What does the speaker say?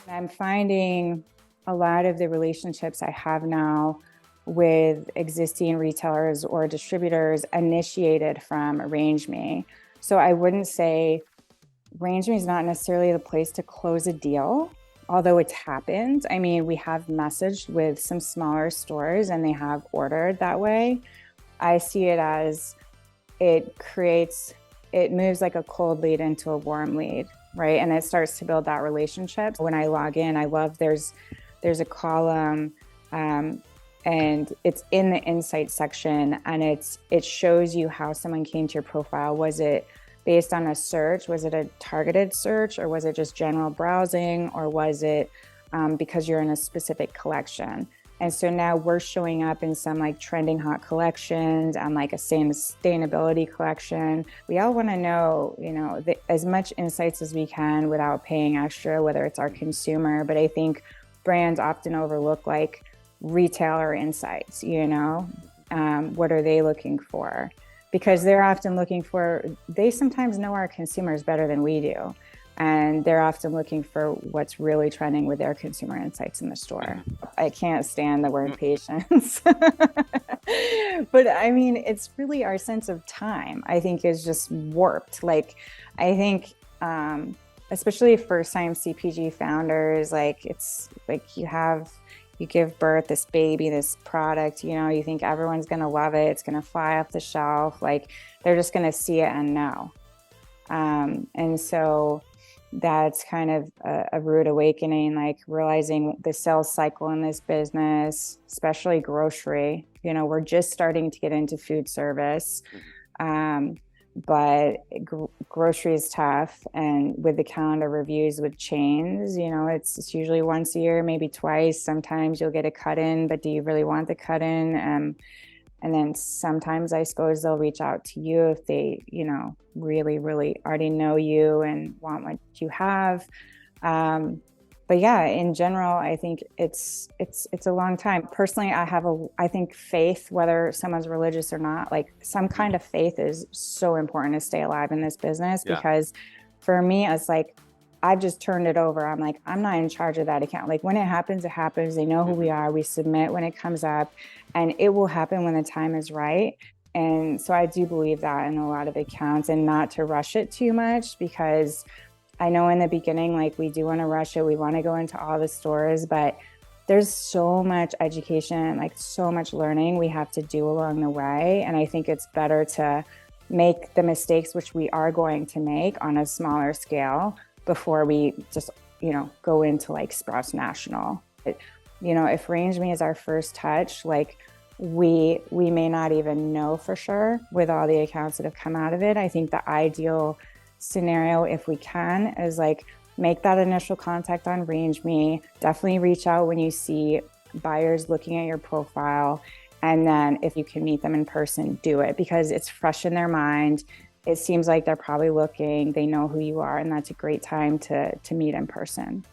I'm finding a lot of the relationships I have now with existing retailers or distributors initiated from RangeMe. So I wouldn't say RangeMe is not necessarily the place to close a deal, although it's happened. I mean, we have messaged with some smaller stores and they have ordered that way. I see it as it moves like a cold lead into a warm lead, right? And it starts to build that relationship. When I log in, I love there's a column and it's in the insight section, and it shows you how someone came to your profile. Was it based on a search? Was it a targeted search, or was it just general browsing, or was it because you're in a specific collection? And so now we're showing up in some like trending hot collections and like a sustainability collection. We all want to know, as much insights as we can without paying extra, whether it's our consumer. But I think brands often overlook like retailer insights, what are they looking for? Because they're often they sometimes know our consumers better than we do. And they're often looking for what's really trending with their consumer insights in the store. I can't stand the word patience. But I mean, it's really our sense of time, I think, is just warped. Like, I think, especially first-time CPG founders, like it's like you give birth this baby, this product, you think everyone's going to love it. It's going to fly off the shelf. Like they're just going to see it and know. And so that's kind of a rude awakening, like realizing the sales cycle in this business, especially grocery. We're just starting to get into food service, but grocery is tough. And with the calendar reviews with chains, it's usually once a year, maybe twice. Sometimes you'll get a cut in, but do you really want the cut in? And then sometimes I suppose they'll reach out to you if they, really, really already know you and want what you have. But yeah, in general, I think it's a long time. Personally, I think faith, whether someone's religious or not, like some kind of faith is so important to stay alive in this business. Yeah. Because for me, it's like, I've just turned it over. I'm like, I'm not in charge of that account. Like when it happens, it happens. They know who we are. We submit when it comes up, and it will happen when the time is right. And so I do believe that in a lot of accounts, and not to rush it too much, because I know in the beginning, like we do want to rush it. We want to go into all the stores, but there's so much education, like so much learning we have to do along the way. And I think it's better to make the mistakes, which we are going to make on a smaller scale, before we just, go into like Sprouts National. If RangeMe is our first touch, like we may not even know for sure with all the accounts that have come out of it. I think the ideal scenario, if we can, is like make that initial contact on RangeMe. Definitely reach out when you see buyers looking at your profile. And then if you can meet them in person, do it, because it's fresh in their mind. It seems like they're probably looking, they know who you are, and that's a great time to meet in person.